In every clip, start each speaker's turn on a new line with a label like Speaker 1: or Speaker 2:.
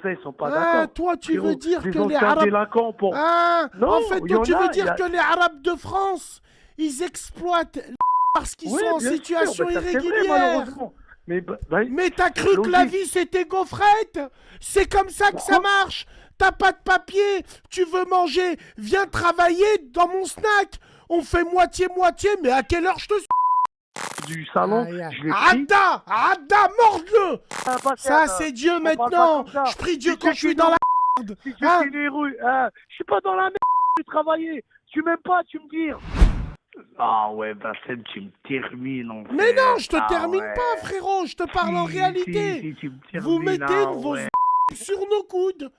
Speaker 1: ça, ils sont pas
Speaker 2: Ah,
Speaker 1: d'accord.
Speaker 2: toi, tu veux
Speaker 1: Frérot,
Speaker 2: dire que
Speaker 1: les
Speaker 2: les
Speaker 1: anciens
Speaker 2: Arabes...
Speaker 1: délinquants pour.
Speaker 2: Ah, en
Speaker 1: Non,
Speaker 2: fait,
Speaker 1: il y
Speaker 2: toi,
Speaker 1: en
Speaker 2: tu veux
Speaker 1: a.
Speaker 2: dire que les Arabes de France, ils exploitent parce qu'ils
Speaker 1: Oui,
Speaker 2: sont en
Speaker 1: bien sûr,
Speaker 2: situation
Speaker 1: ben, ça c'est vrai,
Speaker 2: irrégulière.
Speaker 1: malheureusement. Mais
Speaker 2: Mais t'as
Speaker 1: c'est
Speaker 2: cru que la
Speaker 1: logique.
Speaker 2: vie c'était gaufrette? C'est comme ça que ça
Speaker 1: Pourquoi?
Speaker 2: marche. T'as pas de papier, tu veux manger, viens travailler dans mon snack. On fait moitié-moitié, mais à quelle heure je te...
Speaker 1: Du salon,
Speaker 2: Aïe, aïe.
Speaker 1: je l'ai pris.
Speaker 2: Ada, Ada, morde-le.
Speaker 1: Ah, Bassem,
Speaker 2: Ça, c'est Dieu
Speaker 1: on parle pas
Speaker 2: maintenant.
Speaker 1: comme
Speaker 2: Je
Speaker 1: ça.
Speaker 2: prie Dieu
Speaker 1: Si
Speaker 2: quand
Speaker 1: tu
Speaker 2: je suis
Speaker 1: finis
Speaker 2: dans la merde.
Speaker 1: si tu
Speaker 2: Hein?
Speaker 1: finis rue, je suis pas dans la merde, je travailler. Tu m'aimes pas, tu me dis. Ah ouais, Bassem, tu me termines en
Speaker 2: Mais non,
Speaker 1: fait.
Speaker 2: je te
Speaker 1: Ah
Speaker 2: termine pas,
Speaker 1: ouais.
Speaker 2: frérot. Je te parle en réalité.
Speaker 1: Si, tu me
Speaker 2: Vous
Speaker 1: termines,
Speaker 2: mettez
Speaker 1: ah
Speaker 2: vos
Speaker 1: ouais.
Speaker 2: sur nos coudes.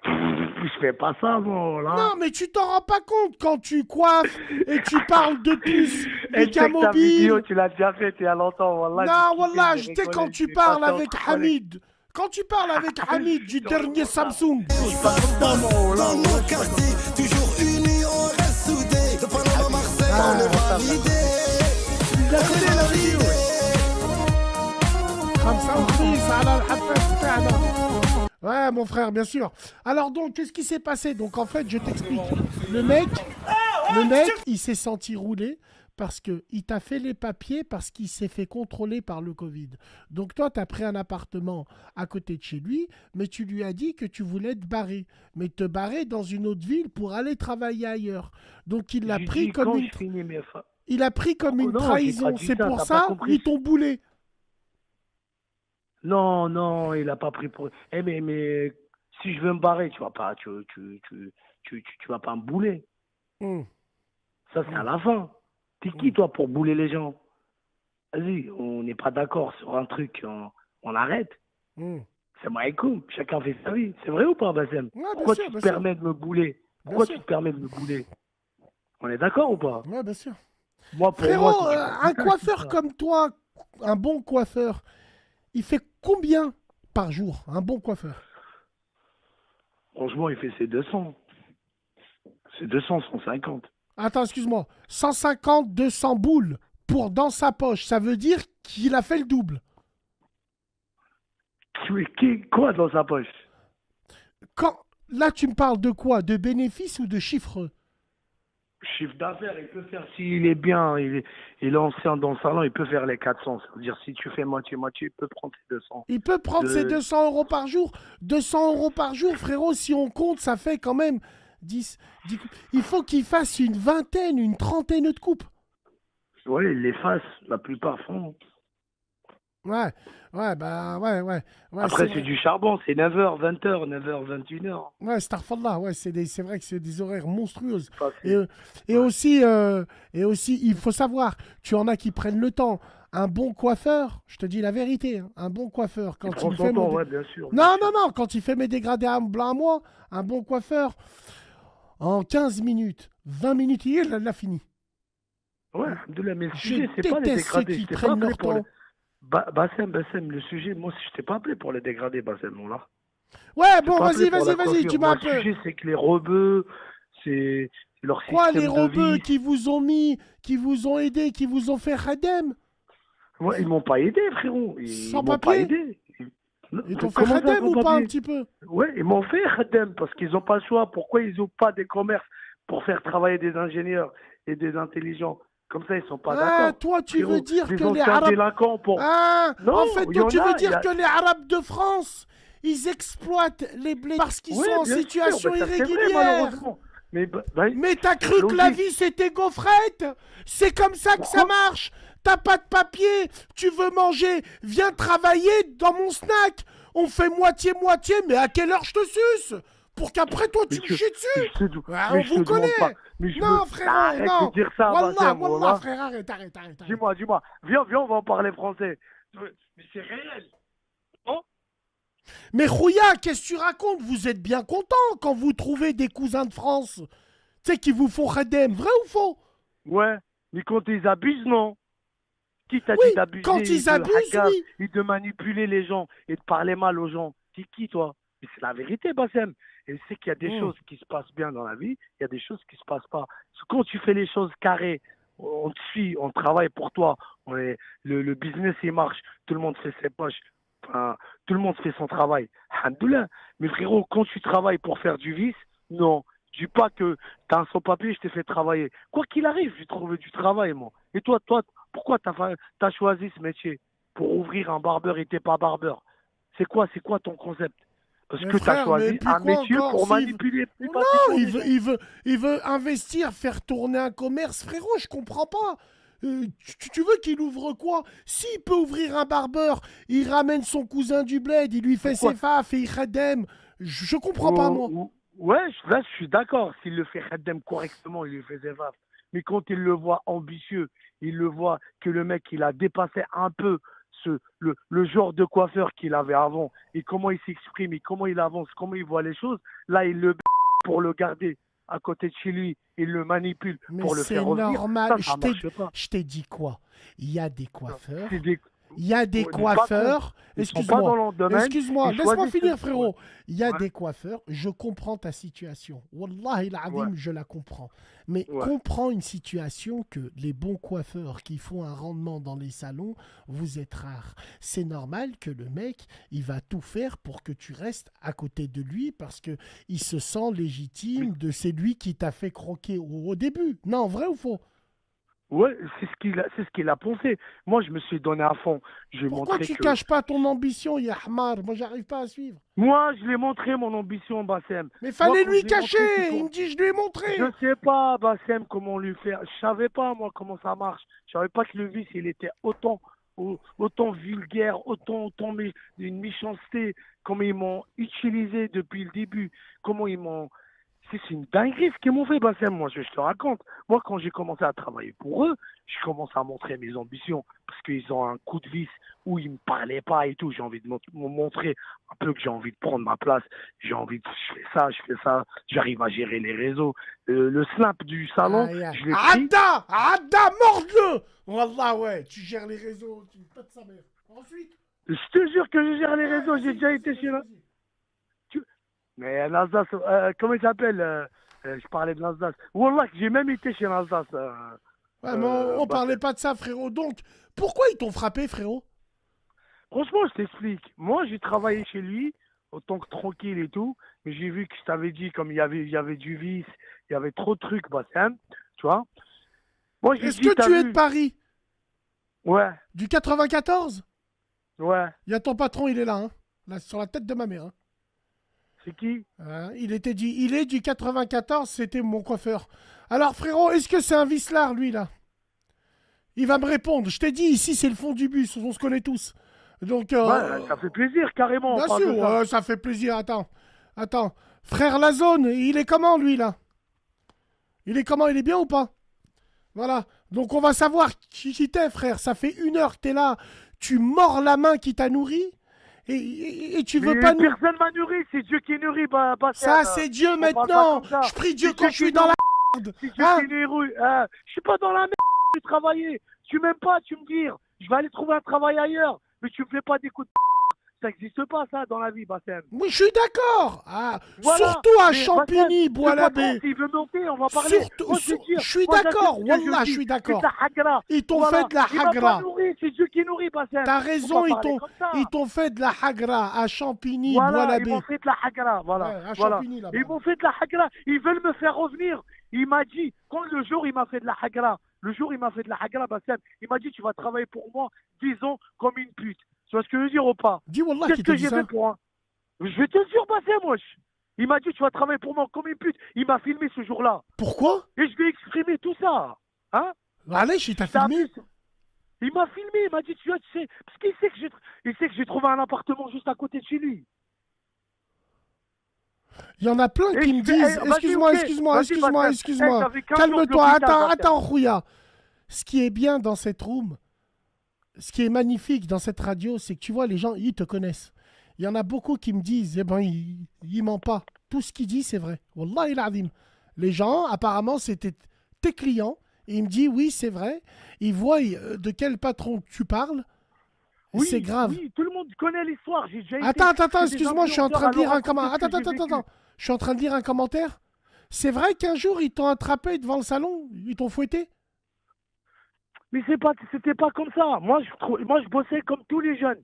Speaker 1: Je fais pas ça, moi, là.
Speaker 2: Non, mais tu t'en rends pas compte quand tu coiffes et tu parles de puces
Speaker 1: Et je sais que ta vidéo,
Speaker 2: Mobile.
Speaker 1: tu l'as déjà fait il y a longtemps, wallah, j'ai
Speaker 2: Non,
Speaker 1: kiffé,
Speaker 2: voilà,
Speaker 1: j'ai
Speaker 2: tu sais, quand
Speaker 1: rigolé,
Speaker 2: tu
Speaker 1: j'ai
Speaker 2: parles
Speaker 1: passé
Speaker 2: avec
Speaker 1: entre collègues.
Speaker 2: Hamid, quand tu parles avec Hamid du
Speaker 1: Sur le
Speaker 2: dernier
Speaker 1: WhatsApp.
Speaker 2: Samsung,
Speaker 1: Je suis pas comme ça, moi, là.
Speaker 3: Dans nos quartiers, toujours unis, on reste soudés. De Panama à Marseille, on est validés.
Speaker 2: il la connaît la vidéo. 55 على الحفاز بتاعنا. Ouais, mon frère, bien sûr. Alors donc, qu'est-ce qui s'est passé? Donc en fait, je t'explique. Le mec, il s'est senti rouler parce que il t'a fait les papiers parce qu'il s'est fait contrôler par le Covid. Donc toi, tu as pris un appartement à côté de chez lui, mais tu lui as dit que tu voulais te barrer. Mais te barrer dans une autre ville pour aller travailler ailleurs. Donc il l'a
Speaker 1: J'ai
Speaker 2: pris
Speaker 1: dit,
Speaker 2: comme
Speaker 1: quand
Speaker 2: une,
Speaker 1: je finis mes fins.
Speaker 2: il a pris comme une
Speaker 1: Non, j'ai pas
Speaker 2: trahison.
Speaker 1: dit
Speaker 2: C'est
Speaker 1: ça,
Speaker 2: pour
Speaker 1: t'as pas
Speaker 2: ça,
Speaker 1: compris.
Speaker 2: ils t'ont boulé.
Speaker 1: Non, non, il a pas pris pour. Eh, mais si je veux me barrer, tu vas pas, tu vas pas me bouler.
Speaker 2: Hmm.
Speaker 1: Ça, c'est à la fin. T'es qui, toi, pour bouler les gens? Vas-y, on n'est pas d'accord sur un truc, on arrête.
Speaker 2: Hmm.
Speaker 1: C'est maïkoum, chacun fait sa vie. C'est vrai ou pas, Bassem?
Speaker 2: Ouais, bien
Speaker 1: Pourquoi
Speaker 2: sûr,
Speaker 1: tu te
Speaker 2: bien sûr.
Speaker 1: permets de me bouler?
Speaker 2: Bien
Speaker 1: Pourquoi tu
Speaker 2: sûr.
Speaker 1: te permets de me bouler? On est d'accord ou pas?
Speaker 2: Ouais, bien sûr.
Speaker 1: Moi, pour moi,
Speaker 2: Frérot,
Speaker 1: c'est du
Speaker 2: un
Speaker 1: capital, tout
Speaker 2: coiffeur
Speaker 1: ça.
Speaker 2: comme toi, un bon coiffeur, il fait combien par jour, un bon coiffeur?
Speaker 1: Franchement, il fait ses 200. C'est 200, 150.
Speaker 2: Attends, excuse-moi. 150, 200 boules pour dans sa poche. Ça veut dire qu'il a fait le double.
Speaker 1: Quoi dans sa poche?
Speaker 2: Quand... Là, tu me parles de quoi? De bénéfices ou de chiffres?
Speaker 1: Chiffre d'affaires, il peut faire, s'il est bien, il est ancien dans le salon, il peut faire les 400. Ça veut dire, si tu fais moitié-moitié, il peut prendre ses 200.
Speaker 2: Il peut prendre ses
Speaker 1: De...
Speaker 2: 200 euros par jour. 200 euros par jour, frérot, si on compte, ça fait quand même 10 coupes. Il faut qu'il fasse une vingtaine, une trentaine de coupes.
Speaker 1: Ouais, il les fasse, la plupart font.
Speaker 2: Ouais, ouais, ouais,
Speaker 1: Après,
Speaker 2: c'est
Speaker 1: c'est
Speaker 2: vrai.
Speaker 1: du charbon, c'est 9h, 20h, 9h, 21h.
Speaker 2: Ouais, Starfallah, ouais, c'est vrai que c'est des horaires monstrueuses. Et,
Speaker 1: Facile.
Speaker 2: et
Speaker 1: Ouais.
Speaker 2: aussi, il faut savoir, tu en as qui prennent le temps. Un bon coiffeur, je te dis la vérité, hein, un bon coiffeur,
Speaker 1: Il
Speaker 2: quand
Speaker 1: prend
Speaker 2: il
Speaker 1: son
Speaker 2: fait mon...
Speaker 1: temps, ouais, bien sûr. Bien
Speaker 2: Non,
Speaker 1: sûr.
Speaker 2: non, non, quand il fait mes dégradés à blanc à moi, un bon coiffeur, en 15 minutes, 20 minutes, il l'a fini.
Speaker 1: Ouais, Alhamdoulilah, mais le
Speaker 2: Je
Speaker 1: sujet, c'est pas les
Speaker 2: déteste ceux
Speaker 1: dégradés.
Speaker 2: qui
Speaker 1: Je t'ai pas
Speaker 2: prennent
Speaker 1: appelé
Speaker 2: leur
Speaker 1: pour les...
Speaker 2: temps.
Speaker 1: Bassem, le sujet, moi, je t'ai pas appelé pour les dégradés, Bassem, non, là.
Speaker 2: Ouais,
Speaker 1: Je t'ai
Speaker 2: bon,
Speaker 1: pas appelé
Speaker 2: vas-y,
Speaker 1: pour la
Speaker 2: vas-y, tu
Speaker 1: coiffure.
Speaker 2: m'as
Speaker 1: Moi,
Speaker 2: un
Speaker 1: le
Speaker 2: peu...
Speaker 1: sujet, c'est que les rebeux, c'est leur
Speaker 2: Quoi, les
Speaker 1: système de
Speaker 2: rebeux
Speaker 1: vie.
Speaker 2: qui vous ont mis, qui vous ont aidé, qui vous ont fait khadem,
Speaker 1: Ouais, ils m'ont pas aidé, frérot.
Speaker 2: sans
Speaker 1: Ils m'ont pas
Speaker 2: papier?
Speaker 1: aidé.
Speaker 2: Ils t'ont fait
Speaker 1: Comment ça,
Speaker 2: khadem
Speaker 1: sans
Speaker 2: ou pas un
Speaker 1: papier?
Speaker 2: petit peu?
Speaker 1: Ouais, ils m'ont fait khadem parce qu'ils n'ont pas le choix. Pourquoi ils n'ont pas des commerces pour faire travailler des ingénieurs et des intelligents? Comme ça, ils sont pas
Speaker 2: Ah,
Speaker 1: d'accord.
Speaker 2: toi, tu veux
Speaker 1: Frérot,
Speaker 2: dire
Speaker 1: des
Speaker 2: que les
Speaker 1: anciens
Speaker 2: Arabes...
Speaker 1: délinquants pour...
Speaker 2: Ah,
Speaker 1: Non,
Speaker 2: en fait,
Speaker 1: il y
Speaker 2: toi,
Speaker 1: en
Speaker 2: tu veux
Speaker 1: a.
Speaker 2: dire que les Arabes de France, ils exploitent les blés parce qu'ils
Speaker 1: Oui,
Speaker 2: sont en
Speaker 1: bien sûr,
Speaker 2: situation
Speaker 1: mais ça c'est vrai
Speaker 2: irrégulière.
Speaker 1: malheureusement. Mais
Speaker 2: Mais t'as
Speaker 1: c'est
Speaker 2: cru que la
Speaker 1: logique.
Speaker 2: vie c'était gaufrette? C'est comme ça que ça
Speaker 1: Pourquoi?
Speaker 2: marche. T'as pas de papier, tu veux manger, viens travailler dans mon snack. On fait moitié-moitié, mais à quelle heure je te suce? Pour qu'après toi tu me chies dessus. Ah, on
Speaker 1: Mais je
Speaker 2: vous
Speaker 1: te demande pas.
Speaker 2: connaît.
Speaker 1: Mais je
Speaker 2: Non,
Speaker 1: veux.
Speaker 2: frérot,
Speaker 1: Arrête de
Speaker 2: non.
Speaker 1: dire ça,
Speaker 2: Wallah,
Speaker 1: Bassem,
Speaker 2: wallah,
Speaker 1: voilà.
Speaker 2: frère, arrête.
Speaker 1: Dis-moi. Viens, on va en parler français. Mais c'est réel. Non?
Speaker 2: Mais Rouya, qu'est-ce que tu racontes? Vous êtes bien content quand vous trouvez des cousins de France, tu sais, qui vous font khadem, vrai ou faux?
Speaker 1: Ouais. Mais quand ils abusent, non. Qui t'a dit
Speaker 2: Oui, quand
Speaker 1: d'abuser et
Speaker 2: ils
Speaker 1: de
Speaker 2: abusent,
Speaker 1: hagar
Speaker 2: oui.
Speaker 1: et de manipuler les gens et de parler mal aux gens? T'es qui, toi? Mais c'est la vérité, Bassem. Et c'est qu'il y a des
Speaker 2: Hmm.
Speaker 1: choses qui se passent bien dans la vie, il y a des choses qui se passent pas. Parce que quand tu fais les choses carrées, on te suit, on travaille pour toi, le business il marche, tout le monde fait ses poches. Enfin, tout le monde fait son travail. Alhamdoulilah. Mais frérot, quand tu travailles pour faire du vice, non. Je dis pas que t'as un sans-papier, je t'ai fait travailler. Quoi qu'il arrive, j'ai trouvé du travail, moi. Et toi, pourquoi t'as choisi ce métier? Pour ouvrir un barbeur et t'es pas barbeur. C'est quoi ton concept? Parce
Speaker 2: Mais
Speaker 1: que t'as
Speaker 2: frère, mais
Speaker 1: choisi
Speaker 2: puis
Speaker 1: un
Speaker 2: quoi
Speaker 1: métier
Speaker 2: encore
Speaker 1: pour
Speaker 2: s'il veut-
Speaker 1: manipuler plus
Speaker 2: Non,
Speaker 1: facilement les gens.
Speaker 2: il veut investir, faire tourner un commerce. Frérot, je comprends pas. Tu veux qu'il ouvre quoi? S'il peut ouvrir un barbeur, il ramène son cousin du bled, il lui fait
Speaker 1: Pourquoi?
Speaker 2: ses faf et il khadem. Je comprends pas, moi.
Speaker 1: Ouais, là, je suis d'accord. S'il le fait Khaddam correctement, il lui fait ses vaches. Mais quand il le voit ambitieux, il le voit que le mec, il a dépassé un peu le genre de coiffeur qu'il avait avant, et comment il s'exprime, et comment il avance, comment il voit les choses, là, il le pour le garder à côté de chez lui, il le manipule
Speaker 2: Mais
Speaker 1: pour le
Speaker 2: c'est
Speaker 1: faire revenir.
Speaker 2: normal.
Speaker 1: Ça marche pas.
Speaker 2: Je t'ai dit quoi? Il y a des coiffeurs.
Speaker 1: C'est des,
Speaker 2: Il y a des
Speaker 1: des
Speaker 2: coiffeurs.
Speaker 1: patrons. Ils sont pas dans
Speaker 2: Excuse-moi.
Speaker 1: leur domaine.
Speaker 2: Excuse-moi.
Speaker 1: Ils
Speaker 2: Laisse-moi
Speaker 1: choisissent
Speaker 2: finir,
Speaker 1: ce-
Speaker 2: frérot. Il y a
Speaker 1: Ouais.
Speaker 2: des coiffeurs. Je comprends ta situation. Wallahi l'azim,
Speaker 1: Ouais.
Speaker 2: je la comprends. Mais
Speaker 1: Ouais.
Speaker 2: comprends une situation que les bons coiffeurs qui font un rendement dans les salons, vous êtes rares. C'est normal que le mec, il va tout faire pour que tu restes à côté de lui parce que il se sent légitime de c'est lui qui t'a fait croquer au début. Non, vrai ou faux?
Speaker 1: Ouais, c'est ce qu'il a pensé. Moi, je me suis donné à fond. J'ai
Speaker 2: Pourquoi
Speaker 1: montré
Speaker 2: tu
Speaker 1: que
Speaker 2: caches pas ton ambition, Yahmar? Moi, j'arrive pas à suivre.
Speaker 1: moi, je l'ai montré mon ambition, Bassem.
Speaker 2: Mais
Speaker 1: Moi,
Speaker 2: fallait
Speaker 1: quand
Speaker 2: lui
Speaker 1: je l'ai montré,
Speaker 2: cacher.
Speaker 1: c'est
Speaker 2: Il
Speaker 1: pour-
Speaker 2: me dit, je lui ai montré.
Speaker 1: Je sais pas, Bassem, comment lui faire. Je savais pas, moi, comment ça marche. Je savais pas que le vice, il était autant vulgaire, une méchanceté, comment ils m'ont utilisé depuis le début, comment ils m'ont... C'est une dinguerie ce qu'ils m'ont fait, Bassem, moi, je te raconte. Moi, quand j'ai commencé à travailler pour eux, je commence à montrer mes ambitions, parce qu'ils ont un coup de vis où ils me parlaient pas et tout. J'ai envie de me montrer un peu que j'ai envie de prendre ma place. Je fais ça, j'arrive à gérer les réseaux. Le snap du salon,
Speaker 2: Aïe, aïe.
Speaker 1: je l'ai pris.
Speaker 2: Adda, morde-le. Wallah, ouais, tu gères les réseaux, tu pètes sa mère. Ensuite.
Speaker 1: Je te jure que je gère les réseaux, j'ai déjà été chez là. Mais l'Alsace, comment il s'appelle je parlais de l'Alsace. Wallah, j'ai même été chez l'Alsace.
Speaker 2: Ouais, mais on parlait pas de ça, frérot. Donc, pourquoi ils t'ont frappé, frérot?
Speaker 1: Franchement, je t'explique. Moi, j'ai travaillé chez lui, autant que tranquille et tout. Mais j'ai vu que je t'avais dit, comme il y avait du vice, il y avait trop de trucs, Bassem, tu vois. Moi, j'ai
Speaker 2: Est-ce
Speaker 1: dit,
Speaker 2: que
Speaker 1: t'as
Speaker 2: tu es
Speaker 1: vu
Speaker 2: de Paris?
Speaker 1: Ouais,
Speaker 2: Du 94?
Speaker 1: ouais.
Speaker 2: Il y a ton patron, il est là, hein. Là, sur la tête de ma mère, hein.
Speaker 1: C'est qui?
Speaker 2: Il est du 94, c'était mon coiffeur. Alors, frérot, est-ce que c'est un vicelard, lui, là? Il va me répondre. Je t'ai dit, ici, c'est le fond du bus, on se connaît tous. Donc,
Speaker 1: Ouais, ça fait plaisir, carrément.
Speaker 2: bien
Speaker 1: on parle
Speaker 2: sûr,
Speaker 1: de ça.
Speaker 2: ça fait plaisir. Attends. Frère Lazone, il est comment, lui, là? Il est comment? Il est bien ou pas? Voilà. Donc, on va savoir qui t'es, frère. Ça fait 1 heure que t'es là. Tu mords la main qui t'a nourri et tu veux
Speaker 1: Mais
Speaker 2: pas nous...
Speaker 1: personne m'a nourri, c'est Dieu qui nourrit, Bassem.
Speaker 2: Ça, c'est Dieu
Speaker 1: on parle pas
Speaker 2: maintenant.
Speaker 1: comme ça.
Speaker 2: Je prie Dieu
Speaker 1: C'est
Speaker 2: quand
Speaker 1: Dieu
Speaker 2: je suis
Speaker 1: qui
Speaker 2: dans la
Speaker 1: nourrit.
Speaker 2: merde.
Speaker 1: C'est Dieu
Speaker 2: Hein?
Speaker 1: qui nourrit. Je suis pas dans la merde, je vais travailler. Tu m'aimes pas, tu me dis. Je vais aller trouver un travail ailleurs. Mais tu me fais pas des coups de ça n'existe pas, ça, dans la vie, Bassem.
Speaker 2: Oui, je suis d'accord.
Speaker 1: Voilà.
Speaker 2: Surtout à
Speaker 1: Mais
Speaker 2: Champigny,
Speaker 1: Bassem,
Speaker 2: Bois-l'Abbé.
Speaker 1: le patron, s'il veut monter, on va parler.
Speaker 2: Surtout,
Speaker 1: Moi, je vais dire,
Speaker 2: je suis
Speaker 1: moi, j'assume
Speaker 2: d'accord.
Speaker 1: ce que
Speaker 2: Wallah,
Speaker 1: dis.
Speaker 2: je suis d'accord.
Speaker 1: C'est de la hagra.
Speaker 2: Ils t'ont
Speaker 1: Voilà.
Speaker 2: fait de la
Speaker 1: Il m'a pas
Speaker 2: hagra.
Speaker 1: nourri, c'est Dieu qui nourrit, Bassem.
Speaker 2: T'as
Speaker 1: Faut
Speaker 2: raison,
Speaker 1: pas parler comme ça.
Speaker 2: ils t'ont fait de la hagra à Champigny,
Speaker 1: Voilà, ils
Speaker 2: Bois-l'Abbé.
Speaker 1: m'ont fait de la hagra, voilà.
Speaker 2: Ouais, à
Speaker 1: Voilà.
Speaker 2: Champigny, là-bas.
Speaker 1: Ils m'ont fait de la hagra. Ils veulent me faire revenir. Il m'a dit, quand le jour il m'a fait de la hagra, Bassem, il m'a dit, tu vas travailler pour moi, 10 ans, comme une pute. Tu vois ce que je veux dire ou pas?
Speaker 2: Dis Wallah
Speaker 1: Qu'est-ce
Speaker 2: qui t'a
Speaker 1: que
Speaker 2: dit
Speaker 1: j'ai
Speaker 2: ça.
Speaker 1: fait pour un... Je vais te dire, Bassem, wesh. Il m'a dit, tu vas travailler pour moi comme une pute. Il m'a filmé ce jour-là.
Speaker 2: Pourquoi?
Speaker 1: Et je lui ai exprimé tout ça. Hein?
Speaker 2: Allez, il t'a
Speaker 1: T'as
Speaker 2: filmé.
Speaker 1: vu ça? Il m'a filmé, il m'a dit, tu vois, tu sais, parce qu'il sait que j'ai trouvé un appartement juste à côté de chez lui.
Speaker 2: Il y en a plein
Speaker 1: Et
Speaker 2: qui
Speaker 1: je
Speaker 2: me
Speaker 1: fais,
Speaker 2: disent,
Speaker 1: vas-y,
Speaker 2: excuse-moi,
Speaker 1: ok.
Speaker 2: excuse-moi,
Speaker 1: Vas-y,
Speaker 2: excuse-moi,
Speaker 1: Bassem.
Speaker 2: excuse-moi.
Speaker 1: J'avais 15 jours de
Speaker 2: Calme-toi,
Speaker 1: l'hôpital, Bassem.
Speaker 2: attends, Rouya. Ce qui est bien dans cette room, ce qui est magnifique dans cette radio, c'est que tu vois, les gens, ils te connaissent. Il y en a beaucoup qui me disent, eh ben, il ment pas. Tout ce qu'il dit, c'est vrai. Wallah il azim. Les gens, apparemment, c'était tes clients. Et il me dit, oui, c'est vrai. Ils voient de quel patron tu parles.
Speaker 1: Oui,
Speaker 2: c'est grave.
Speaker 1: Oui, tout le monde connaît l'histoire. J'ai déjà été
Speaker 2: Attends,
Speaker 1: chez des
Speaker 2: excuse-moi, je suis en train de lire un commentaire.
Speaker 1: influenceurs à leur raconter ce que j'ai vécu.
Speaker 2: Je suis en train de lire un commentaire. C'est vrai qu'un jour, ils t'ont attrapé devant le salon, ils t'ont fouetté?
Speaker 1: Mais c'était pas comme ça. Moi, je bossais comme tous les jeunes.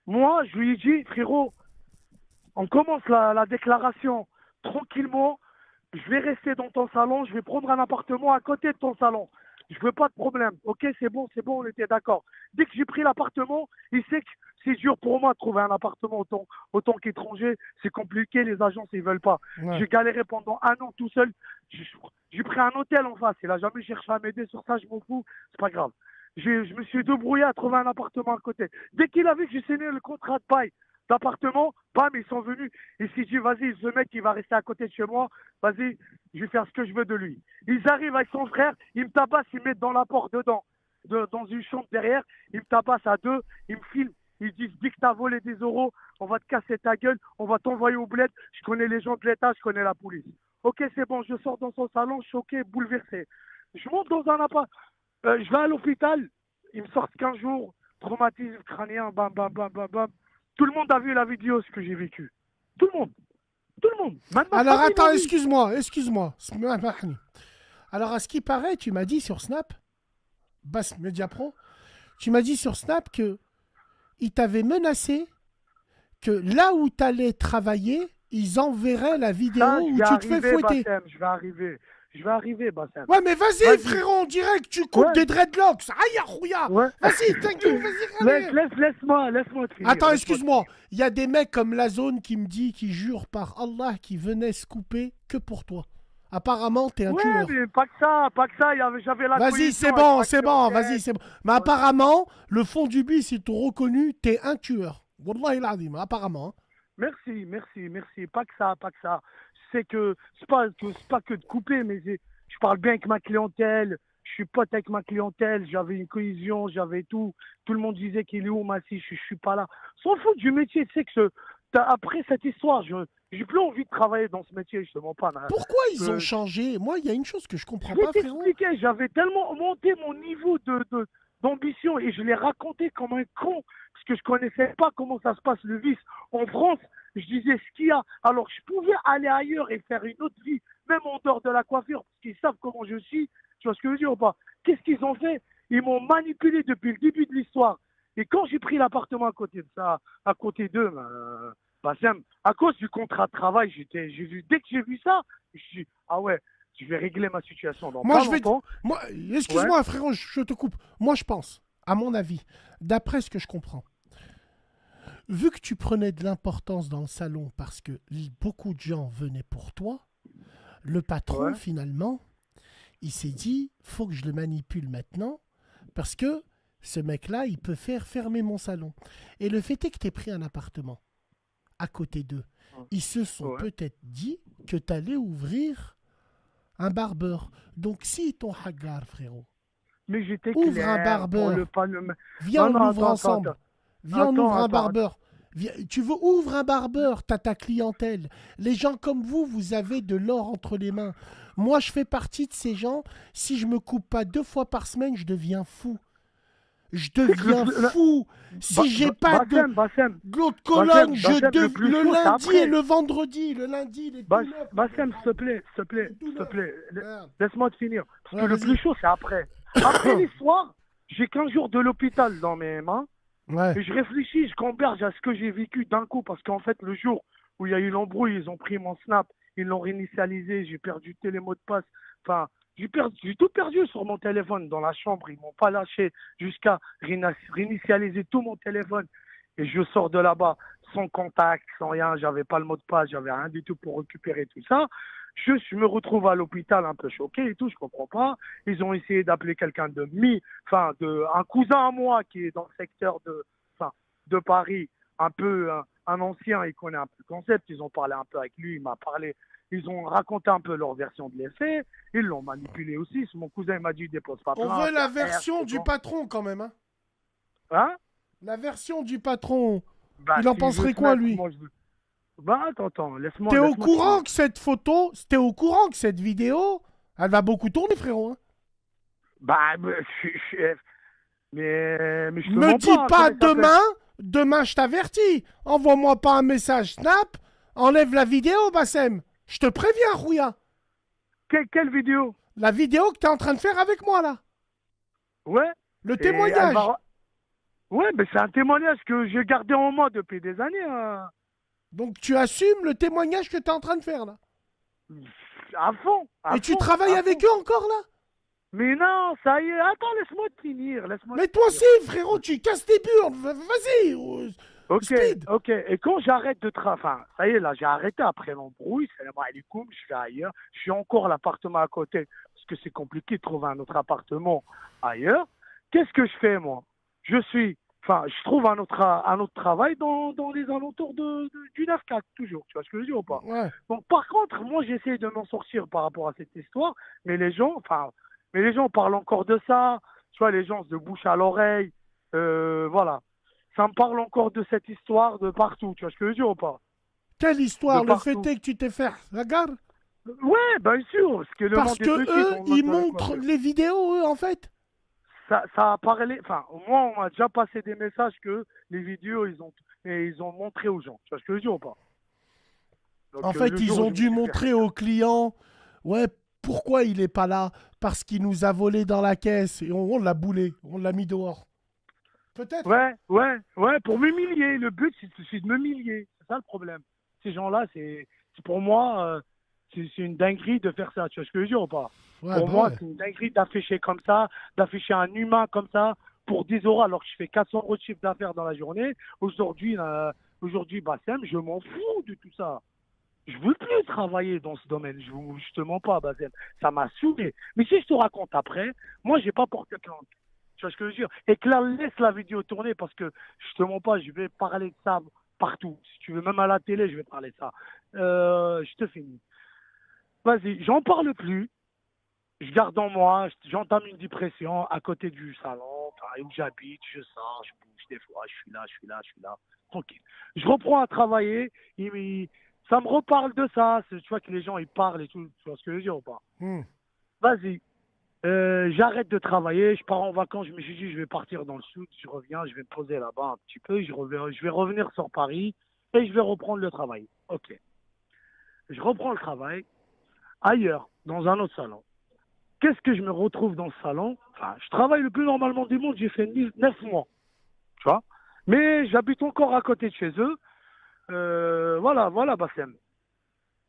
Speaker 1: Moi, je lui ai dit, frérot, on commence la déclaration tranquillement. Je vais rester dans ton salon. Je vais prendre un appartement à côté de ton salon. Je veux pas de problème. Ok, c'est bon, on était d'accord. Dès que j'ai pris l'appartement, il sait que c'est dur pour moi de trouver un appartement autant qu'étranger. C'est compliqué, les agences, ils veulent pas.
Speaker 2: Ouais.
Speaker 1: J'ai galéré pendant un an tout seul. J'ai pris un hôtel en face. Il a jamais cherché à m'aider sur ça, je m'en fous. C'est pas grave. Je me suis débrouillé à trouver un appartement à côté. Dès qu'il a vu que j'ai signé le contrat de bail d'appartement, bam, ils sont venus. Il s'est dit, vas-y, ce mec, il va rester à côté de chez moi. Vas-y, je vais faire ce que je veux de lui. Ils arrivent avec son frère, ils me tabassent, ils me mettent dans la porte dedans, dans une chambre derrière. Ils me tabassent à deux, ils me filment. Ils disent, dès que t'as volé des euros, on va te casser ta gueule, on va t'envoyer au bled. Je connais les gens de l'État, je connais la police. Ok, c'est bon, je sors dans son salon, choqué, bouleversé. Je monte dans un appart. Je vais à l'hôpital, ils me sortent 15 jours, traumatisme crânien, bam, bam, bam, bam, bam. Tout le monde a vu la vidéo, ce que j'ai vécu. Tout le monde. Tout le monde. Même ma
Speaker 2: Alors
Speaker 1: famille
Speaker 2: attends,
Speaker 1: l'a vu.
Speaker 2: excuse-moi. Alors à ce qui paraît, tu m'as dit sur Snap, Bass Media Pro, tu m'as dit sur Snap que il t'avait menacé que là où tu allais travailler, ils enverraient la vidéo
Speaker 1: Ça,
Speaker 2: où
Speaker 1: je vais
Speaker 2: tu te fais
Speaker 1: arriver,
Speaker 2: fouetter.
Speaker 1: Bassem, je vais arriver, Bassem.
Speaker 2: Ouais, mais vas-y,
Speaker 1: Vas-y.
Speaker 2: frérot, on dirait que tu coupes
Speaker 1: Ouais.
Speaker 2: des dreadlocks. Aïe, rouya.
Speaker 1: Ouais.
Speaker 2: Vas-y, t'inquiète, vas-y, allez.
Speaker 1: Laisse-moi te finir.
Speaker 2: Attends,
Speaker 1: laisse-moi
Speaker 2: excuse-moi. Il y a des mecs comme la zone qui me dit, qui jurent par Allah, qui venaient se couper que pour toi. Apparemment, t'es un
Speaker 1: Ouais,
Speaker 2: tueur.
Speaker 1: mais pas que ça, j'avais la
Speaker 2: Vas-y,
Speaker 1: coalition
Speaker 2: c'est bon,
Speaker 1: avec
Speaker 2: c'est
Speaker 1: Maxime
Speaker 2: bon,
Speaker 1: Roquette.
Speaker 2: vas-y, c'est bon. Mais apparemment, le fond du bus, ils t'ont reconnu, t'es un tueur. Wallahi l'azim, apparemment. Hein.
Speaker 1: Merci. Pas que ça. C'est pas que de couper, mais je parle bien avec ma clientèle. Je suis pote avec ma clientèle. J'avais une cohésion, j'avais tout. Tout le monde disait qu'il est où, Massi, je suis pas là. S'en fout du métier, tu sais que après cette histoire, j'ai plus envie de travailler dans ce métier, je te mens pas.
Speaker 2: Pourquoi ils ont changé? Moi, il y a une chose que je comprends
Speaker 1: Je vais
Speaker 2: pas, frérot.
Speaker 1: t'expliquer, j'avais tellement monté mon niveau d'ambition et je l'ai raconté comme un con parce que je connaissais pas comment ça se passe le vice en France. Je disais ce qu'il y a. Alors je pouvais aller ailleurs et faire une autre vie, même en dehors de la coiffure, parce qu'ils savent comment je suis. Tu vois ce que je veux dire ou pas? Qu'est-ce qu'ils ont fait? Ils m'ont manipulé depuis le début de l'histoire. Et quand j'ai pris l'appartement à côté de ça, à côté d'eux, à cause du contrat de travail, dès que j'ai vu ça, je me suis dit, ah ouais, je vais régler ma situation dans
Speaker 2: Moi,
Speaker 1: pas
Speaker 2: je vais.
Speaker 1: longtemps.
Speaker 2: Excuse-moi, frérot, je te coupe. Moi, je pense, à mon avis, d'après ce que je comprends, vu que tu prenais de l'importance dans le salon parce que beaucoup de gens venaient pour toi, le patron,
Speaker 1: Ouais.
Speaker 2: finalement, il s'est dit, faut que je le manipule maintenant parce que ce mec-là, il peut faire fermer mon salon. Et le fait est que tu aies pris un appartement à côté d'eux. Ils se sont
Speaker 1: Ouais.
Speaker 2: peut-être dit que tu allais ouvrir un barbeur. Donc, si ton hagar, frérot,
Speaker 1: Mais j'étais
Speaker 2: Ouvre
Speaker 1: clair
Speaker 2: un barbeur.
Speaker 1: pour le pas le...
Speaker 2: viens,
Speaker 1: Non,
Speaker 2: on
Speaker 1: non,
Speaker 2: ouvre
Speaker 1: attends,
Speaker 2: ensemble.
Speaker 1: attends.
Speaker 2: Viens, on
Speaker 1: Attends,
Speaker 2: ouvre un
Speaker 1: attends,
Speaker 2: barbeur. Tu veux ouvre un barbeur, t'as ta clientèle. Les gens comme vous avez de l'or entre les mains. Moi, je fais partie de ces gens. Si je me coupe pas 2 fois par semaine, je deviens fou. Je deviens fou. Si j'ai pas
Speaker 1: Bassem,
Speaker 2: de l'autre colonne,
Speaker 1: le plus
Speaker 2: le
Speaker 1: chaud, c'est
Speaker 2: lundi
Speaker 1: après.
Speaker 2: et le vendredi. Le lundi, les
Speaker 1: Bassem, s'il te plaît,
Speaker 2: Merde.
Speaker 1: laisse-moi te finir. Parce
Speaker 2: Ouais,
Speaker 1: que le
Speaker 2: vas-y.
Speaker 1: plus chaud, c'est après. Après l'histoire, j'ai 15 jours de l'hôpital dans mes mains.
Speaker 2: Ouais.
Speaker 1: Et je réfléchis, je converge à ce que j'ai vécu d'un coup. Parce qu'en fait, le jour où il y a eu l'embrouille, ils ont pris mon Snap, ils l'ont réinitialisé, j'ai perdu tous les mots de passe. Enfin, j'ai tout perdu sur mon téléphone dans la chambre. Ils m'ont pas lâché jusqu'à réinitialiser tout mon téléphone. Et je sors de là-bas sans contact, sans rien. J'avais pas le mot de passe, j'avais rien du tout pour récupérer tout ça. Je me retrouve à l'hôpital un peu choqué et tout, je comprends pas. Ils ont essayé d'appeler quelqu'un un cousin à moi qui est dans le secteur de Paris, un peu un ancien, il connaît un peu le concept. Ils ont parlé un peu avec lui, il m'a parlé. Ils ont raconté un peu leur version de l'effet. Ils l'ont manipulé aussi. Mon cousin il m'a dit dépose pas plainte.
Speaker 2: On veut la
Speaker 1: c'est
Speaker 2: version
Speaker 1: c'est
Speaker 2: du
Speaker 1: bon.
Speaker 2: patron quand même. Hein.
Speaker 1: Hein?
Speaker 2: La version du patron.
Speaker 1: Bah,
Speaker 2: Il en
Speaker 1: si
Speaker 2: penserait
Speaker 1: je veux
Speaker 2: quoi,
Speaker 1: se mettre,
Speaker 2: lui?
Speaker 1: moi, Bah, attends, laisse-moi.
Speaker 2: T'es au
Speaker 1: laisse-moi
Speaker 2: courant
Speaker 1: finir.
Speaker 2: que cette photo, t'es au courant que cette vidéo, elle va beaucoup tourner, frérot. Hein.
Speaker 1: Bah, mais je te
Speaker 2: Me
Speaker 1: mens
Speaker 2: dis
Speaker 1: pas,
Speaker 2: pas
Speaker 1: comment ça
Speaker 2: demain je t'avertis. Envoie-moi pas un message Snap, enlève la vidéo, Bassem. Je te préviens, Rouya.
Speaker 1: Quelle vidéo?
Speaker 2: La vidéo que t'es en train de faire avec moi, là.
Speaker 1: Ouais.
Speaker 2: Le
Speaker 1: Et
Speaker 2: témoignage.
Speaker 1: Ouais, mais c'est un témoignage que j'ai gardé en moi depuis des années. Hein.
Speaker 2: Donc tu assumes le témoignage que tu es en train de faire là.
Speaker 1: À fond.
Speaker 2: Et tu travailles avec eux encore là?
Speaker 1: Mais non, ça y est. Attends, laisse-moi te finir.
Speaker 2: Mais toi aussi, frérot, tu casses tes burnes. Vas-y.
Speaker 1: Ok,
Speaker 2: Speed.
Speaker 1: ok. Et quand j'arrête de travailler, enfin, ça y est, là, j'ai arrêté après l'embrouille. Salam alaikum, je vais ailleurs. Je suis encore à l'appartement à côté parce que c'est compliqué de trouver un autre appartement ailleurs. Qu'est-ce que je fais, moi? Je trouve un autre travail dans les alentours du 9-4, toujours. Tu vois ce que je veux dire ou pas?
Speaker 2: Ouais.
Speaker 1: Donc, par contre, moi, j'essaie de m'en sortir par rapport à cette histoire, mais les gens parlent encore de ça. Tu vois, les gens de bouche à l'oreille, voilà. Ça me parle encore de cette histoire de partout. Tu vois ce que je veux dire ou pas?
Speaker 2: Quelle histoire?
Speaker 1: De
Speaker 2: Le fait
Speaker 1: partout.
Speaker 2: est que tu t'es fait la gare?
Speaker 1: Ouais, bien sûr. Parce que le
Speaker 2: Parce
Speaker 1: monde est
Speaker 2: que
Speaker 1: petit,
Speaker 2: eux,
Speaker 1: on
Speaker 2: ils
Speaker 1: m'a donné quoi
Speaker 2: montrent
Speaker 1: faire.
Speaker 2: les vidéos, eux, en fait.
Speaker 1: Ça a parlé. Enfin, moi, on m'a déjà passé des messages que les vidéos, ils ont montré aux gens. Tu vois ce que je veux dire ou pas? Donc,
Speaker 2: En fait,
Speaker 1: le
Speaker 2: ils
Speaker 1: jour où
Speaker 2: ont
Speaker 1: je me
Speaker 2: dû
Speaker 1: suis fait
Speaker 2: montrer aux clients, ouais, pourquoi il est pas là? Parce qu'il nous a volé dans la caisse et on l'a boulé, on l'a mis dehors. Peut-être.
Speaker 1: Ouais, pour m'humilier. Le but, c'est de m'humilier. C'est ça le problème. Ces gens-là, pour moi, c'est une dinguerie de faire ça. Tu vois ce que je veux dire ou pas?
Speaker 2: Ouais,
Speaker 1: Pour
Speaker 2: bah
Speaker 1: moi,
Speaker 2: ouais.
Speaker 1: c'est une dinguerie d'afficher comme ça, d'afficher un humain comme ça pour 10 euros alors que je fais 400 euros de chiffre d'affaires dans la journée. Aujourd'hui, Bassem, je m'en fous de tout ça. Je veux plus travailler dans ce domaine. Je te mens pas, Bassem. Ça m'a saoulé. Mais si je te raconte après, moi, j'ai pas porté plainte. Tu vois ce que je veux dire? Et que là, laisse la vidéo tourner parce que je te mens pas, je vais parler de ça partout. Si tu veux, même à la télé, je vais parler de ça. Je te finis. Vas-y, j'en parle plus. Je garde en moi, j'entame une dépression à côté du salon, où j'habite, je sors, je bouge des fois, je suis là, tranquille. Je reprends à travailler, ça me reparle de ça, tu vois que les gens ils parlent et tout, tu vois ce que je veux dire ou pas? Vas-y, j'arrête de travailler, je pars en vacances, je me suis dit je vais partir dans le sud, je reviens, je vais me poser là-bas un petit peu, je vais revenir sur Paris et je vais reprendre le travail. Ok, je reprends le travail ailleurs, dans un autre salon. Qu'est-ce que je me retrouve dans ce salon? Enfin, je travaille le plus normalement du monde, j'ai fait 9 mois, tu vois. Mais j'habite encore à côté de chez eux. Voilà, Bassem.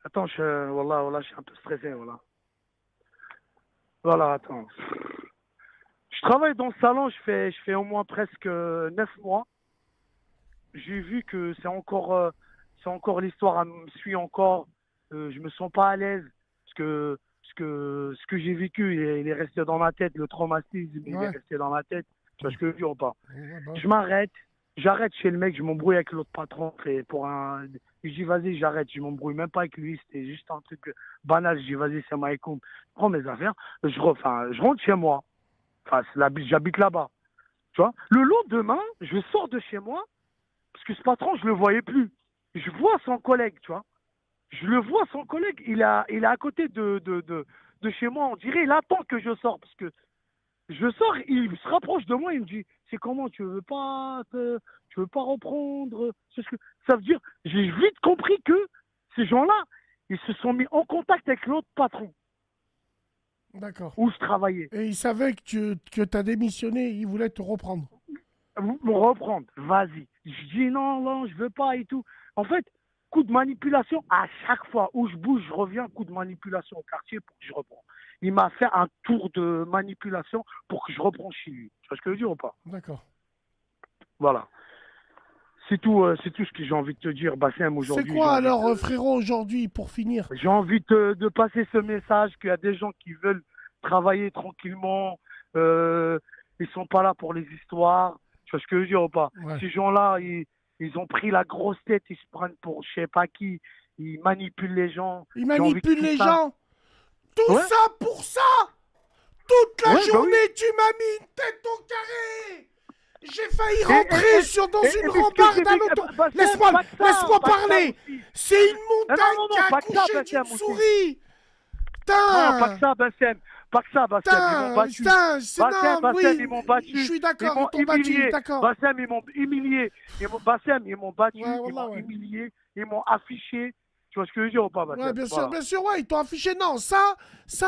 Speaker 1: Attends, voilà, je suis un peu stressé, voilà. Voilà, attends. Je travaille dans ce salon, je fais au moins presque 9 mois. J'ai vu que c'est encore l'histoire, elle me suit encore. Je me sens pas à l'aise parce que ce que j'ai vécu, il est resté dans ma tête, le traumatisme, il est resté dans ma tête. Tu vois ce que je veux dire ou pas? Je m'arrête, j'arrête chez le mec, je m'embrouille avec l'autre patron. Je dis vas-y, j'arrête, je m'embrouille même pas avec lui, c'était juste un truc banal. Je dis vas-y, c'est Maïkoum, je prends mes affaires, je rentre chez moi. Enfin, j'habite là-bas. Tu vois? Le lendemain, je sors de chez moi parce que ce patron, je le voyais plus. Je vois son collègue, tu vois. Je le vois, son collègue, il est à côté de chez moi. On dirait, il attend que je sorte. Parce que je sors, il se rapproche de moi, il me dit, c'est comment, tu veux pas reprendre? Ça veut dire, j'ai vite compris que ces gens-là, ils se sont mis en contact avec l'autre patron.
Speaker 2: D'accord.
Speaker 1: Où je travaillais.
Speaker 2: Et ils savaient que tu as démissionné, ils voulaient te reprendre.
Speaker 1: Me reprendre, vas-y. Je dis non, je veux pas et tout. En fait, coup de manipulation à chaque fois où je bouge, je reviens, coup de manipulation au quartier pour que je reprends. Il m'a fait un tour de manipulation pour que je reprends chez lui. Tu vois ce que je veux dire ou pas?
Speaker 2: D'accord.
Speaker 1: Voilà. C'est tout ce que j'ai envie de te dire, Bassem, aujourd'hui.
Speaker 2: C'est quoi alors, frérot, aujourd'hui, pour finir?
Speaker 1: J'ai envie de passer ce message qu'il y a des gens qui veulent travailler tranquillement. Ils sont pas là pour les histoires. Tu vois ce que je veux dire ou pas?
Speaker 2: Ouais.
Speaker 1: Ces gens-là, ils ont pris la grosse tête, ils se prennent pour je sais pas qui. Ils manipulent les gens.
Speaker 2: Ils manipulent les gens. Tout
Speaker 1: Ouais.
Speaker 2: ça pour ça. Toute la
Speaker 1: Ouais,
Speaker 2: journée,
Speaker 1: bah oui.
Speaker 2: tu m'as mis une tête au carré. J'ai failli rentrer dans une
Speaker 1: mais
Speaker 2: rambarde à l'auto.
Speaker 1: Bassem,
Speaker 2: Laisse-moi
Speaker 1: pas que ça,
Speaker 2: laisse-moi
Speaker 1: pas que ça
Speaker 2: parler.
Speaker 1: aussi.
Speaker 2: C'est une montagne
Speaker 1: non,
Speaker 2: qui a
Speaker 1: pas que ça,
Speaker 2: accouché d'une
Speaker 1: Bassem, aussi.
Speaker 2: souris.
Speaker 1: Non, pas
Speaker 2: Putain.
Speaker 1: que ça, Bassem. Pas que ça, Bassem. Ils m'ont battu. Bassem, ils m'ont battu.
Speaker 2: Je suis d'accord,
Speaker 1: Ils m'ont
Speaker 2: ils t'ont battu,
Speaker 1: humilié.
Speaker 2: d'accord.
Speaker 1: Bassem, ils m'ont humilié. Bassem, ils m'ont battu,
Speaker 2: Ouais,
Speaker 1: ils
Speaker 2: wallah,
Speaker 1: m'ont
Speaker 2: ouais.
Speaker 1: humilié, ils m'ont affiché. Tu vois ce que je veux dire ou pas, Bassem?
Speaker 2: Ouais, bien sûr, ouais, ils t'ont affiché. Non, ça,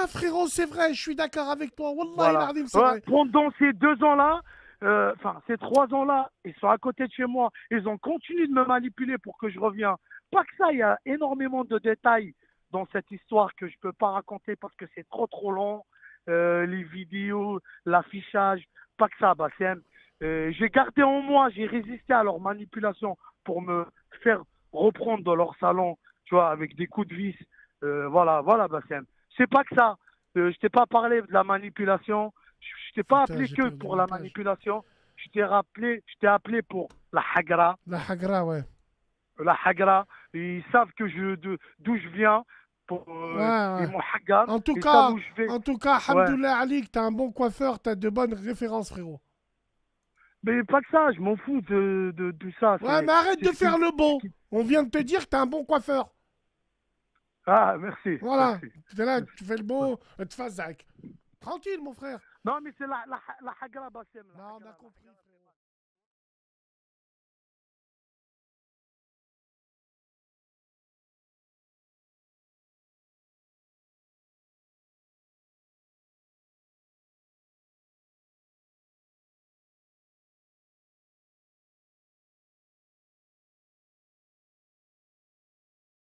Speaker 2: frérot, c'est vrai, je suis d'accord avec toi. Wallah,
Speaker 1: Voilà.
Speaker 2: il c'est
Speaker 1: Ouais,
Speaker 2: vrai.
Speaker 1: pendant ces 2 ans-là, enfin, ces 3 ans-là, ils sont à côté de chez moi. Ils ont continué de me manipuler pour que je revienne. Pas que ça, il y a énormément de détails dans cette histoire que je peux pas raconter parce que c'est trop long. Les vidéos, l'affichage, pas que ça, Bassem. J'ai gardé en moi, j'ai résisté à leur manipulation pour me faire reprendre dans leur salon, tu vois, avec des coups de vis. Voilà, Bassem. C'est pas que ça. Je t'ai pas parlé de la manipulation. Je t'ai pas
Speaker 2: Putain,
Speaker 1: appelé
Speaker 2: j'ai
Speaker 1: que
Speaker 2: perdu
Speaker 1: pour
Speaker 2: ma
Speaker 1: la
Speaker 2: page.
Speaker 1: manipulation. Je t'ai appelé pour la hagra.
Speaker 2: La Hagra, ouais.
Speaker 1: La hagra. Ils savent que d'où je viens.
Speaker 2: Ouais, ouais.
Speaker 1: Ils m'ont hagar.
Speaker 2: En tout
Speaker 1: Ils savent
Speaker 2: cas,
Speaker 1: où je vais.
Speaker 2: en tout cas,
Speaker 1: Ouais.
Speaker 2: Hamdoullah Ali, t'as un bon coiffeur, t'as de bonnes références, frérot.
Speaker 1: Mais pas que ça, je m'en fous de tout ça.
Speaker 2: Ouais, mais arrête
Speaker 1: C'est
Speaker 2: de
Speaker 1: ce
Speaker 2: faire le beau.
Speaker 1: qui-
Speaker 2: On vient de te dire que t'as un bon coiffeur.
Speaker 1: Ah, merci,
Speaker 2: Voilà.
Speaker 1: merci.
Speaker 2: Tu es là, tu fais le beau, tu fais Zach. Tranquille, mon frère.
Speaker 1: Non, mais c'est la hagra, Bassem.
Speaker 2: Non, on a compris, frère.